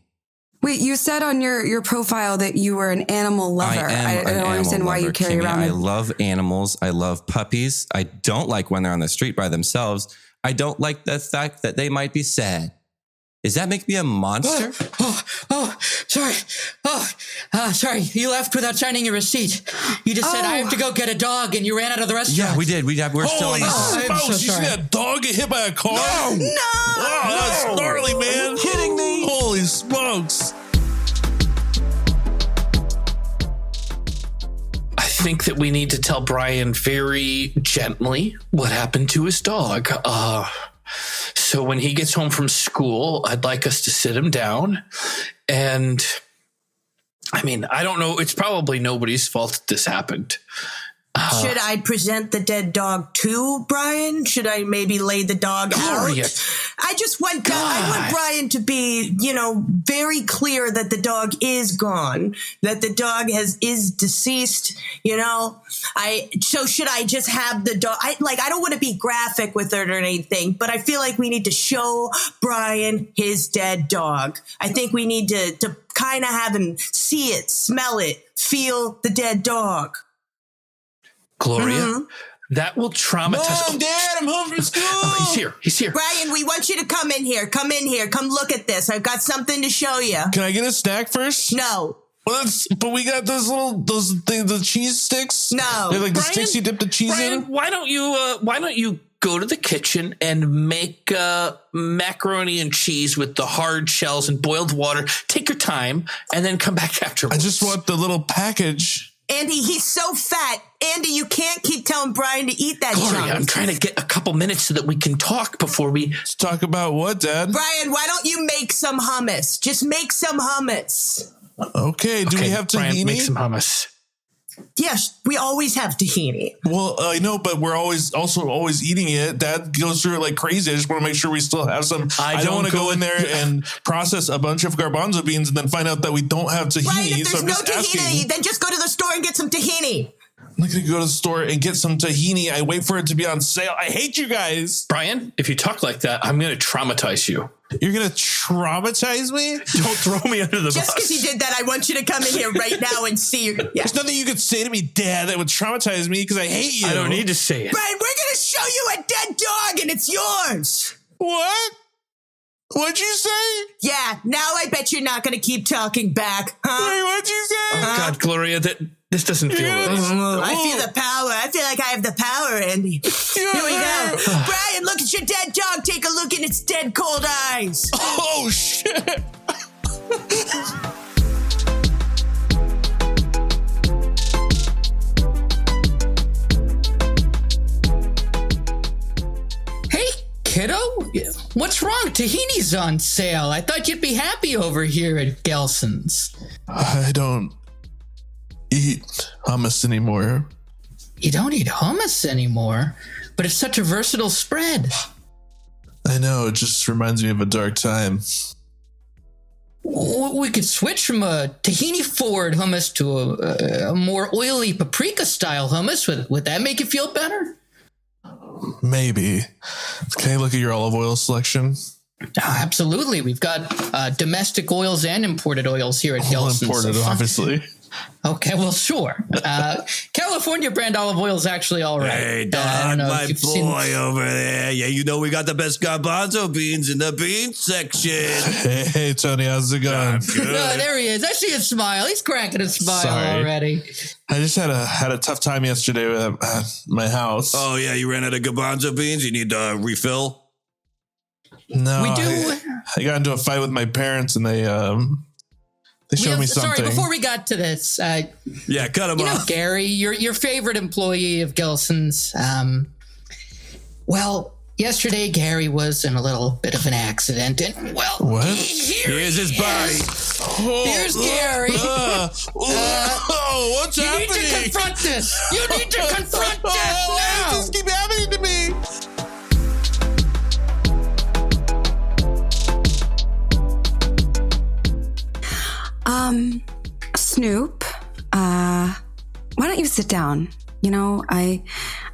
Wait, you said on your profile that you were an animal lover. I don't understand why you carry around. I love animals. I love puppies. I don't like when they're on the street by themselves. I don't like the fact that they might be sad. Does that make me a monster? Sorry. Sorry. You left without signing your receipt. You just said, I have to go get a dog, and you ran out of the restaurant. Yeah, we did. We're still on Holy the I'm smokes! so You see sorry. that dog get hit by a car? No! Oh, that's gnarly, man. Kidding me? Holy smokes. I think that we need to tell Brian very gently what happened to his dog. So when he gets home from school, I'd like us to sit him down. And I mean, I don't know. It's probably nobody's fault that this happened. Should I present the dead dog to Brian? Should I maybe lay the dog Gloria. out? I want Brian to be, very clear that the dog is gone, that the dog is deceased, So should I just have the dog? I don't want to be graphic with it or anything, but I feel like we need to show Brian his dead dog. I think we need to kind of have him see it, smell it, feel the dead dog. Gloria, that will traumatize. Mom, Dad, I'm home from school. Oh, he's here. Brian, we want you to come in here. Come look at this. I've got something to show you. Can I get a snack first? No. Well, but we got those things, the cheese sticks. No. They're like the Brian- sticks you dip the cheese Brian, in. why don't you go to the kitchen and make macaroni and cheese with the hard shells and boiled water? Take your time and then come back I afterwards. just want the little package. Andy, he's so fat. Andy, you can't keep telling Brian to eat that Gloria, junk. I'm trying to get a couple minutes so that we can talk before we. Let's talk about what, Dad? Brian, why don't you make some hummus? Just make some hummus. Okay, do we have tahini? Brian, make some hummus. Yes, we always have tahini. Well, I know, but we're always eating it. Dad goes through it like crazy. I just want to make sure we still have some. I don't want to go in there and process a bunch of garbanzo beans and then find out that we don't have tahini. Brian, if so there's I'm no just tahini, asking. then just go to the store and get some tahini. I'm not going to go to the store and get some tahini. I wait for it to be on sale. I hate you guys. Brian, if you talk like that, I'm going to traumatize you. You're going to traumatize me? Don't throw me under the Just because bus. you did that, I want you to come in here right now and see. Yeah. There's nothing you could say to me, Dad, that would traumatize me because I hate you. I don't need to say it. Brian, we're going to show you a dead dog and it's yours. What? What'd you say? Yeah, now I bet you're not going to keep talking back, huh? Wait, what'd you say? Oh, God, Gloria, this doesn't feel right. I feel the power. I feel like I have the power, Andy. Here we go. Brian, look at your dead dog. Take a look in its dead cold eyes. Oh, shit. Hey, kiddo. What's wrong? Tahini's on sale. I thought you'd be happy over here at Gelson's. I don't eat hummus anymore. You don't eat hummus anymore, but it's such a versatile spread. I know, it just reminds me of a dark time. We could switch from a tahini forward hummus to a more oily paprika style hummus. Would that make you feel better? Maybe. Can I look at your olive oil selection? Absolutely. We've got domestic oils and imported oils here at All Gelson's. imported, obviously. Okay, well, sure. California brand olive oil is actually all right. Hey, I Don, don't know my if you've boy seen- over there. Yeah, you know we got the best garbanzo beans in the beans section. Hey, Tony, how's it going? No, there he is. I see his smile. He's cracking a smile Sorry. already. I just had a tough time yesterday with my house. Oh, yeah, you ran out of garbanzo beans? You need to refill? No, We do. I got into a fight with my parents, and they showed me something. Sorry, before we got to this, Yeah, cut them you know, off. Gary, your favorite employee of Gelson's. Well, yesterday Gary was in a little bit of an accident, and well, What? Here's his body. Here's Gary. What's You need to confront this. You need to confront this now. keep happening to me? Snoop, why don't you sit down? You know,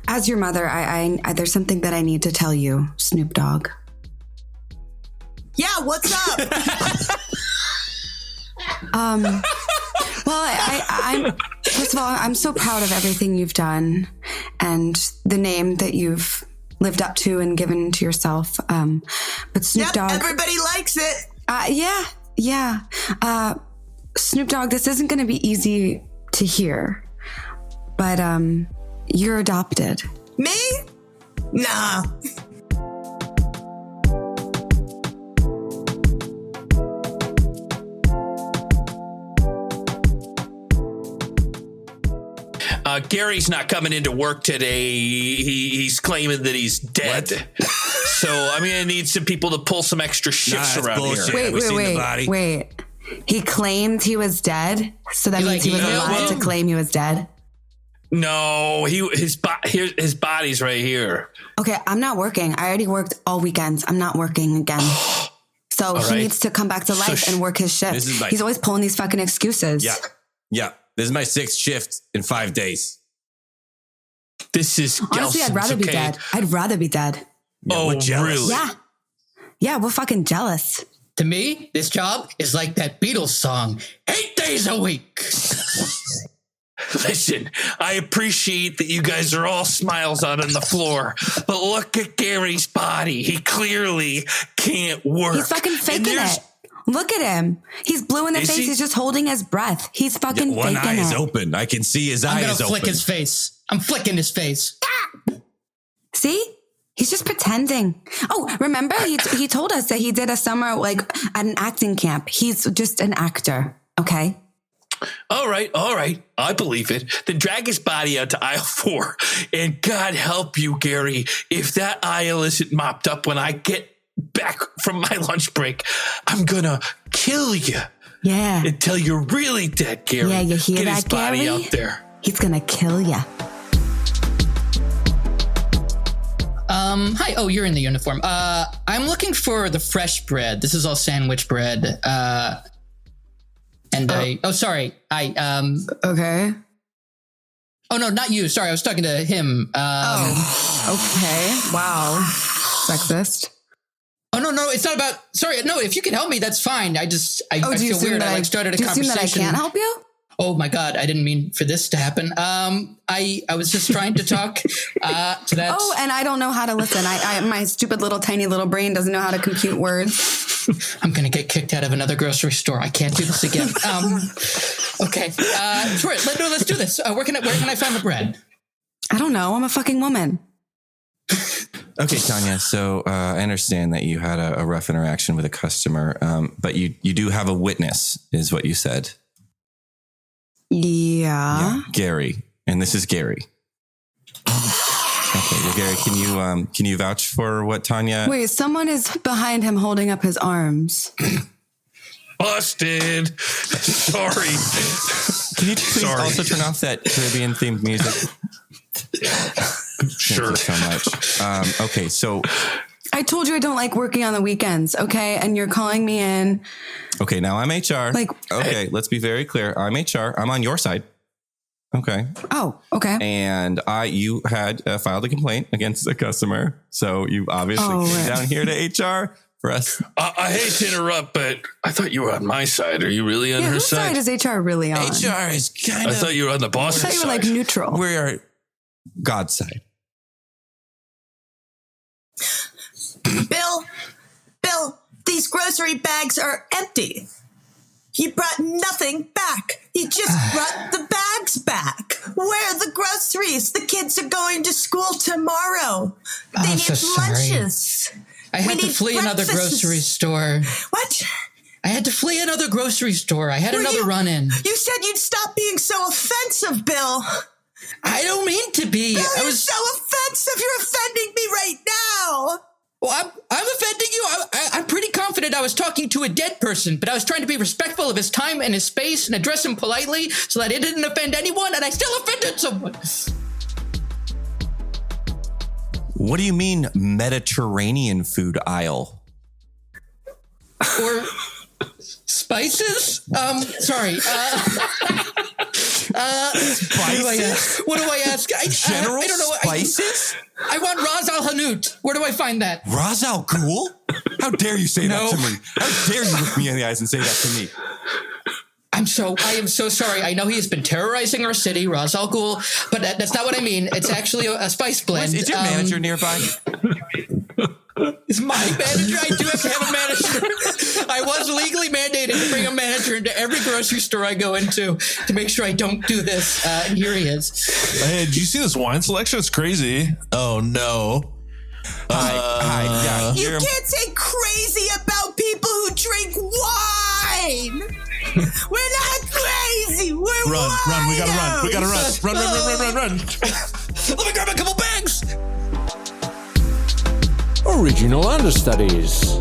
as your mother, I there's something that I need to tell you, Snoop Dogg. Yeah, what's up? Well, I'm first of all, I'm so proud of everything you've done and the name that you've lived up to and given to yourself. But Snoop Yep, Dogg, everybody likes it. yeah. Snoop Dogg, this isn't going to be easy to hear, but you're adopted. Me? Nah. Gary's not coming into work today. He's claiming that he's dead. So I'm gonna need some people to pull some extra shifts that's around bullshit. here. Yeah, we seen the body. Wait. He claimed he was dead, so that He, means he was emailed allowed to him? claim he was dead. No, his body's right here. Okay, I'm not working. I already worked all weekends. I'm not working again. So he right. needs to come back to life and work his shift. This is my- He's always pulling these fucking excuses. Yeah. This is my 6th shift in 5 days. This is Honestly, I'd Gelson's, rather be okay? dead. I'd rather be dead. Oh, we're jealous. really? Yeah. Yeah, we're fucking jealous. To me, this job is like that Beatles song, 8 days a week. Listen, I appreciate that you guys are all smiles out on the floor, but look at Gary's body. He clearly can't work. He's fucking And faking there's- it. Look at him. He's blue in the Is face. he? He's just holding his breath. He's fucking One faking eye is it. open. I can see his I'm eye gonna is flick open. his face. I'm flicking his face. See? He's just pretending. Oh, remember he told us that he did a summer like at an acting camp. He's just an actor. Okay. All right. I believe it. Then drag his body out to aisle 4. And God help you, Gary, if that aisle isn't mopped up when I get back from my lunch break, I'm gonna kill you Yeah. until you're really dead, Gary. Yeah, you hear Get that, his body Gary? out there. He's gonna kill ya. Hi. Oh, you're in the uniform. I'm looking for the fresh bread. This is all sandwich bread. Sorry. Okay. Oh no, not you. Sorry, I was talking to him. Okay. Wow. Sexist. Oh no, it's not about. Sorry, no. If you can help me, that's fine. I Do you feel assume weird. that I started a do you assume conversation. that I can't help you? Oh my god, I didn't mean for this to happen. I was just trying to talk to that. Oh, and I don't know how to listen. I my stupid little tiny little brain doesn't know how to compute words. I'm gonna get kicked out of another grocery store. I can't do this again. Okay, sure. Let's do this. Where can I find the bread? I don't know. I'm a fucking woman. Okay, Tanya. So I understand that you had a rough interaction with a customer, but you do have a witness, is what you said. Yeah. Gary. And this is Gary. Okay, well, Gary, can you vouch for what Tanya? Wait, someone is behind him holding up his arms. Busted. Sorry. Can you please also turn off that Caribbean themed music? Sure. Thank you so much. Okay, so I told you I don't like working on the weekends, okay? And you're calling me in. okay, now I'm HR. Okay, let's be very clear. I'm HR. I'm on your side. Okay. Oh, okay. And you had filed a complaint against a customer, so you obviously came down here to HR for us. I hate to interrupt, but I thought you were on my side. Are you really on her whose side? side is HR really on? HR is kind of. I thought you were on the boss's I thought you side. were like neutral. We're God's side. Bill, these grocery bags are empty. You brought nothing back. You just brought the bags back. Where are the groceries? The kids are going to school tomorrow. They I'm need so sorry. lunches. I had to need flee another breakfasts. grocery store. What? I had to flee another grocery store. I had another run-in. You said you'd stop being so offensive, Bill. I don't mean to be. Bill, I you're was so offensive. You're offending me right now. Well, I'm offending you. I'm pretty confident I was talking to a dead person, but I was trying to be respectful of his time and his space and address him politely so that it didn't offend anyone, and I still offended someone. What do you mean Mediterranean food aisle? Or spices? Sorry. What do I ask? General I don't know. spices? I want Ras Al Hanout. Where do I find that? Ras Al Ghul? How dare you say No. that to me? How dare you look me in the eyes and say that to me? I am so sorry. I know he has been terrorizing our city, Ras Al Ghul, but that's not what I mean. It's actually a spice blend. Is your manager nearby? Is my manager? I do have to have a manager. I was legally mandated to bring a manager into every grocery store I go into to make sure I don't do this. And here he is. Hey, did you see this wine selection? It's crazy. Oh no. Hi. You can't say crazy about people who drink wine. We're not crazy. We're Run, we gotta run. We gotta run. Let me grab a couple bags. Original Understudies.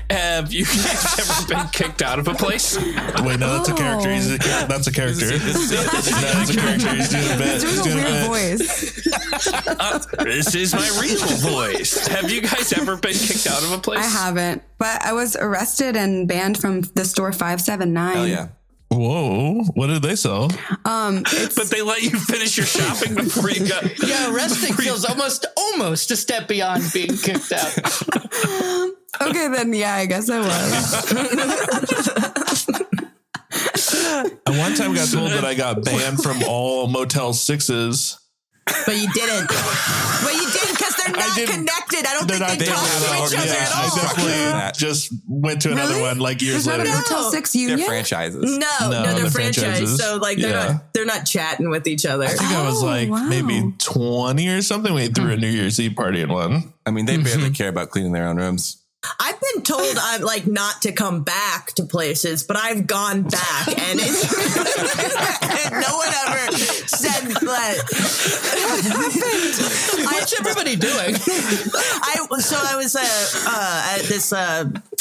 Have you guys ever been kicked out of a place? Wait, no, that's a character. That's a character. That's a character. He's doing a bit. There's He's a doing a weird bit. voice. This is my real voice. Have you guys ever been kicked out of a place? I haven't, but I was arrested and banned from the store 579. Oh, yeah. Whoa, what did they sell? But they let you finish your shopping before you got. Yeah, arresting feels almost a step beyond being kicked out. Okay, then yeah, I guess I was. I one time got told that I got banned from all Motel 6s. But you didn't. But you didn't because they're not connected. I don't think they talk to each other at I all. definitely just went to another one like years There's not later. a Motel 6 They're union? franchises. No, No, they're they're franchise. franchises. So like they're not chatting with each other. I think I was like wow. maybe 20 or something. We threw a New Year's Eve party in one. I mean, they barely care about cleaning their own rooms. I've been told I'm like not to come back to places, but I've gone back and it's and no one ever said that. What's everybody doing? I was at this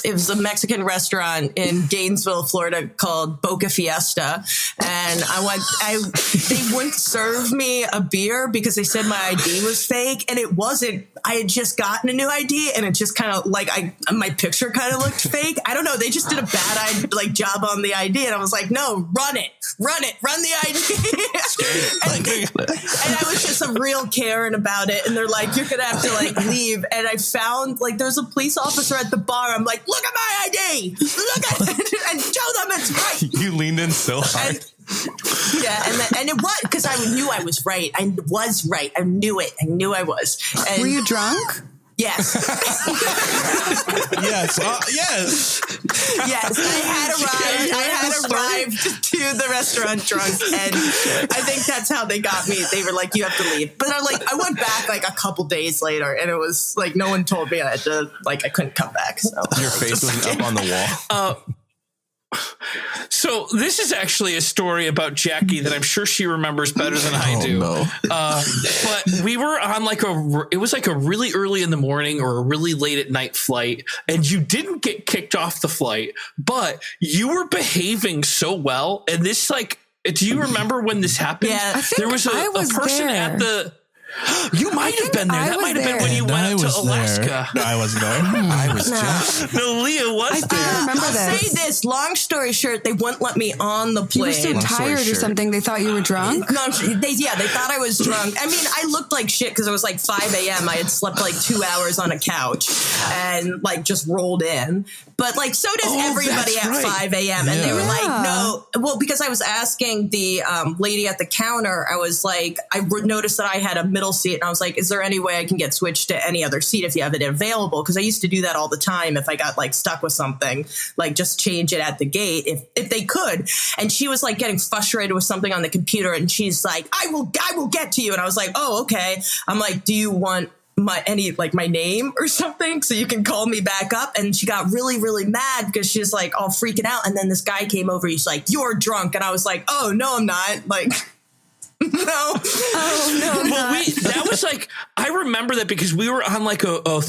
it was a Mexican restaurant in Gainesville, Florida called Boca Fiesta, and they wouldn't serve me a beer because they said my ID was fake, and it wasn't. I had just gotten a new ID, and it just kind of like my picture kind of looked fake. I don't know. They just did a bad job on the ID, and I was like, no, run the ID. and I was just a real Karen about it, and they're like, you're gonna have to like leave. And I found like there's a police officer at the bar. I'm like, look at my ID, look at it, and show them it's right. You leaned in so hard. And it was because I knew I was right. I was right. I knew it. I knew I was. And Were you drunk? yes. Yes. Yes. Yes, I had arrived to the restaurant drunk, and I think that's how they got me. They were like, "You have to leave," but I went back like a couple days later, and it was like no one told me I couldn't come back. So Your face wasn't up on the wall. So this is actually a story about Jackie that I'm sure she remembers better than I do. No. But we were on it was like a really early in the morning or a really late at night flight, and you didn't get kicked off the flight, but you were behaving so well. And this do you remember when this happened? Yeah. I think there was a person there. at the. You might have been there. I That might have was been when you there. went I up to was Alaska. there. No, I wasn't there. I was just. No, Leah was there. I remember I'll this. say this. Long story short, they wouldn't let me on the You were plane. so tired or something. They thought you were drunk. No, they thought I was drunk. I mean, I looked like shit because it was like 5 a.m. I had slept like 2 hours on a couch and like just rolled in. But like, so does everybody that's at right. 5 a.m. And they were like, Yeah. no. Well, because I was asking the lady at the counter, I was like, I noticed that I had a middle seat, and I was like, is there any way I can get switched to any other seat if you have it available? Because I used to do that all the time if I got like stuck with something, like just change it at the gate if they could. And she was like getting frustrated with something on the computer, and she's like, I will get to you. And I was like, oh, okay. I'm like, do you want my name or something so you can call me back up? And she got really, really mad because she's like all freaking out. And then this guy came over, he's like, you're drunk. And I was like, oh no, I'm not. Like, no. Oh no. Well, that was like, I remember that because we were on like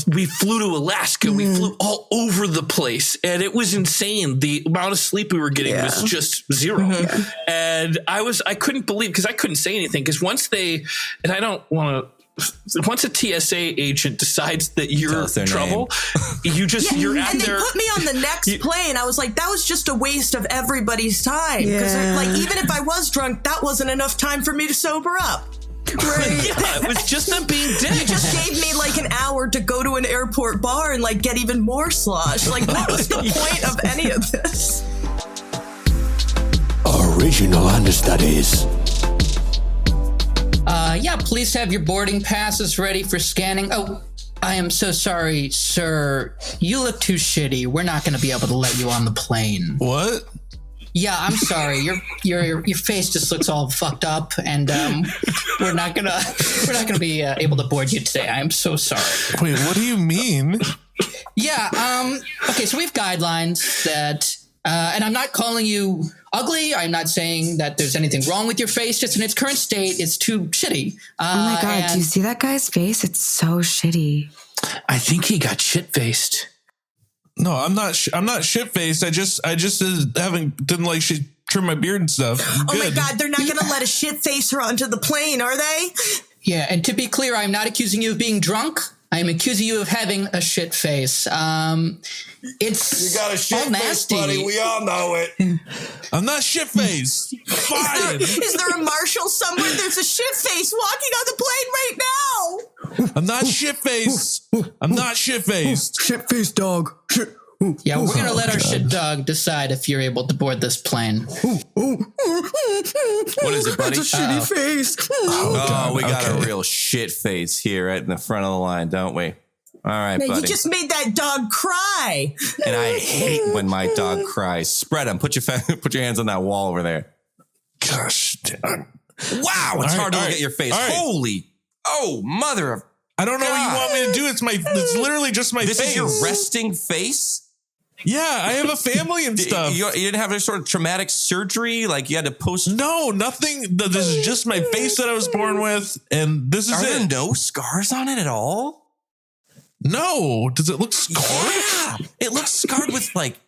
we flew to Alaska. We flew all over the place, and it was insane. The amount of sleep we were getting was just zero. And I couldn't believe, because I couldn't say anything, because once a TSA agent decides that you're in trouble, you're at and their. they put me on the next plane. I was like, that was just a waste of everybody's time. Because like, even if I was drunk, that wasn't enough time for me to sober up. Right. Yeah, it was just them being dicks. You just gave me like an hour to go to an airport bar and like get even more slosh. Like, what was the point of any of this? Original Understudies. Yeah, please have your boarding passes ready for scanning. Oh, I am so sorry, sir. You look too shitty. We're not going to be able to let you on the plane. What? Yeah, I'm sorry. Your face just looks all fucked up, and we're not gonna be able to board you today. I am so sorry. Wait, what do you mean? Yeah. Okay. So we have guidelines that, and I'm not calling you ugly. I'm not saying that there's anything wrong with your face. Just in its current state, it's too shitty. Oh my God. Do you see that guy's face? It's so shitty. I think he got shit faced. No, I'm not shit faced. I just didn't like trim my beard and stuff. Oh my God, they're not going to let a shit facer onto the plane, are they? Yeah. And to be clear, I'm not accusing you of being drunk. I am accusing you of having a shit face. It's You got a shit all face, nasty. buddy. We all know it. I'm not shit faced. Fine. Is there a marshal somewhere? There's a shit face walking on the plane right now. I'm not shit faced. I'm not shit faced. Shit face dog. Shit. Yeah, we're going to let our shit dog decide if you're able to board this plane. What is it, buddy? That's a shitty face. Oh, we got a real shit face here right in the front of the line, don't we? All right, Man, buddy. you just made that dog cry. And I hate when my dog cries. Spread them. Put your hands on that wall over there. Gosh, damn. Wow, it's hard to look at your face. Holy, mother of! I don't know what you want me to do. It's literally just my face. This is your resting face. Yeah, I have a family and stuff. You didn't have any sort of traumatic surgery, like you had to post. No, nothing. This is just my face that I was born with, and this is Are there it. no scars on it at all? No, does it look scarred? Yeah, it looks scarred with like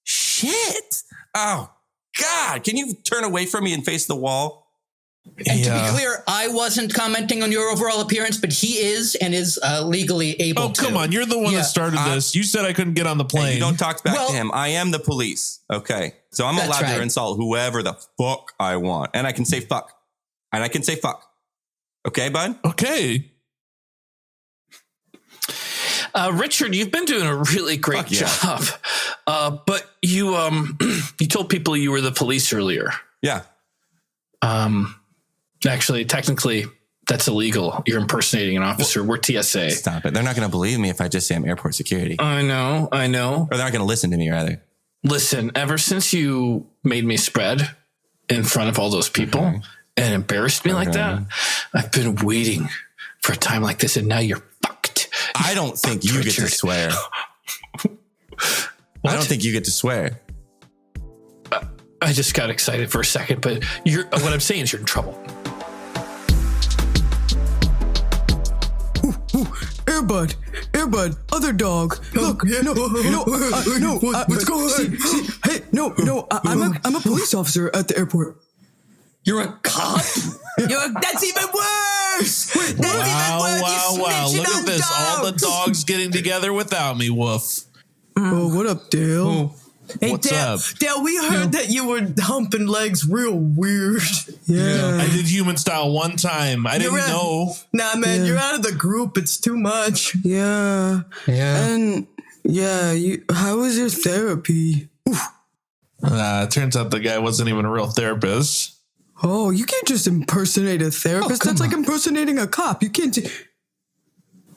shit. Oh God, can you turn away from me and face the wall? And to be clear, I wasn't commenting on your overall appearance, but he is and is legally able to. Oh, come on. You're the one that started this. You said I couldn't get on the plane. Hey, you don't talk back to him. I am the police. Okay. So I'm allowed to insult whoever the fuck I want. And I can say fuck. Okay, bud? Okay. Richard, you've been doing a really great job. But you you told people you were the police earlier. Yeah. Actually, technically, that's illegal. You're impersonating an officer. We're TSA. Stop it. They're not going to believe me if I just say I'm airport security. I know. Or they're not going to listen to me, rather. Listen, ever since you made me spread in front of all those people and embarrassed me like that, I've been waiting for a time like this, and now you're fucked. I don't think you get to swear. I don't think you get to swear. I just got excited for a second, but what I'm saying is you're in trouble. Airbud, other dog. Look, what's going on? Hey, I'm a police officer at the airport. You're a cop? That's even worse. Wow. Look at this. All the dogs getting together without me. Woof. Oh, what up, Dale? Hey, What's up? Dale, we heard that you were humping legs real weird. Yeah. I did human style one time. I didn't know. Nah, man, you're out of the group. It's too much. Yeah. And how was your therapy? It turns out the guy wasn't even a real therapist. Oh, you can't just impersonate a therapist. That's like impersonating a cop. You can't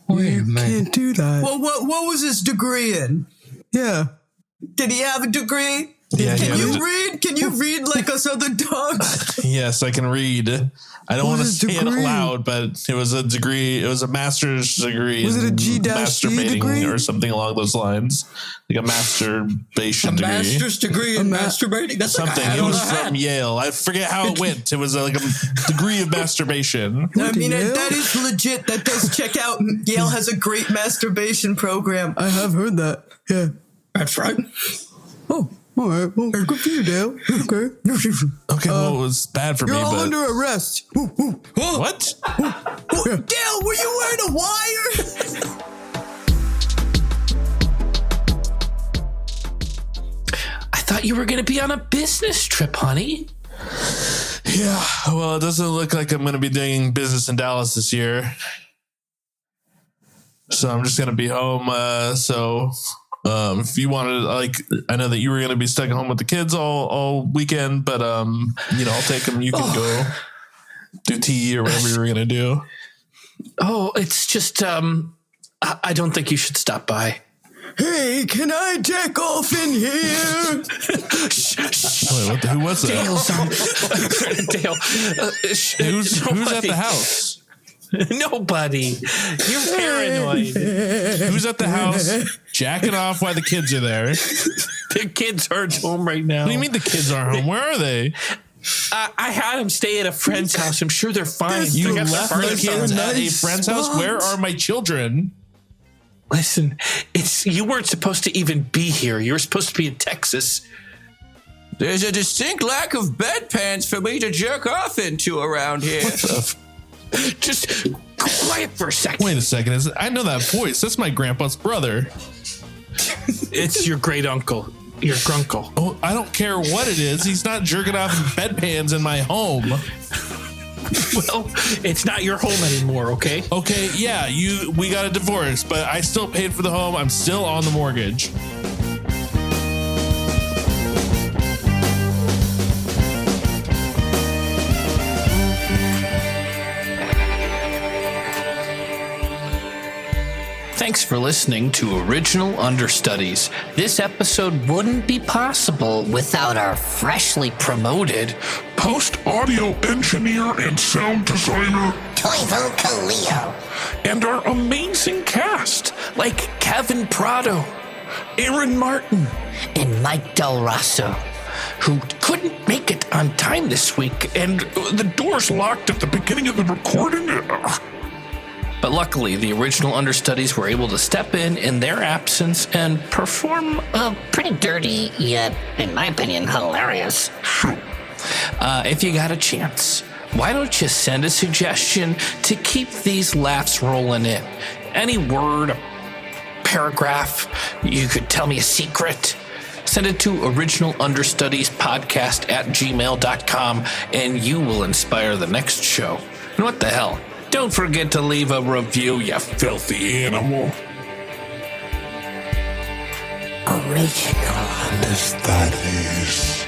can't do that. Well, what was his degree in? Yeah. Did he have a degree? Yeah, Can you read? Can you read like us other dogs? Yes, I can read. I don't want to say it aloud, but it was a degree. It was a master's degree. Was it a G-C masturbating degree or something along those lines? Like a masturbation degree. Master's degree in masturbating? That's Something. Like It was from Yale. I forget how it went. It was like a degree of masturbation. I mean, that is legit. That does check out. Yale has a great masturbation program. I have heard that. Yeah. That's right. Oh, all right. Well, good for you, Dale. Okay. Okay, well, it was bad for me, You're all but... under arrest. What? Dale, were you wearing a wire? I thought you were going to be on a business trip, honey. Yeah, well, it doesn't look like I'm going to be doing business in Dallas this year. So I'm just going to be home. If you wanted, I know that you were going to be stuck at home with the kids all weekend, but, I'll take them. You can go do tea or whatever you were going to do. Oh, it's just, I don't think you should stop by. Hey, can I jack off in here? Wait, who was that? Dale. Who's at the house? Nobody. You're paranoid. Who's at the house jacking off while the kids are there? The kids aren't home right now. What do you mean the kids aren't home? Where are they? I had them stay at a friend's house. I'm sure they're fine. You They got left their the parties kids on. at a friend's house? Where are my children? Listen, you weren't supposed to even be here. You were supposed to be in Texas. There's a distinct lack of bedpans for me to jerk off into around here. Just quiet for a second. Wait a second. I know that voice. That's my grandpa's brother. It's your great uncle. Your grunkle. Oh, I don't care what it is. He's not jerking off in bedpans in my home. Well, it's not your home anymore, okay? Okay, yeah, we got a divorce, but I still paid for the home. I'm still on the mortgage. Thanks for listening to Original Understudies. This episode wouldn't be possible without our freshly promoted post-audio engineer and sound designer, Toivo Kallio. And our amazing cast, like Kevin Prado, Aaron Martin, and Mike Del Rosso, who couldn't make it on time this week, and the doors locked at the beginning of the recording. But luckily, the original Understudies were able to step in their absence and perform a pretty dirty, yet, in my opinion, hilarious. If you got a chance, why don't you send a suggestion to keep these laughs rolling in? Any word, a paragraph, you could tell me a secret. Send it to originalunderstudiespodcast@gmail.com and you will inspire the next show. And what the hell? Don't forget to leave a review, you filthy animal. Original Understudies.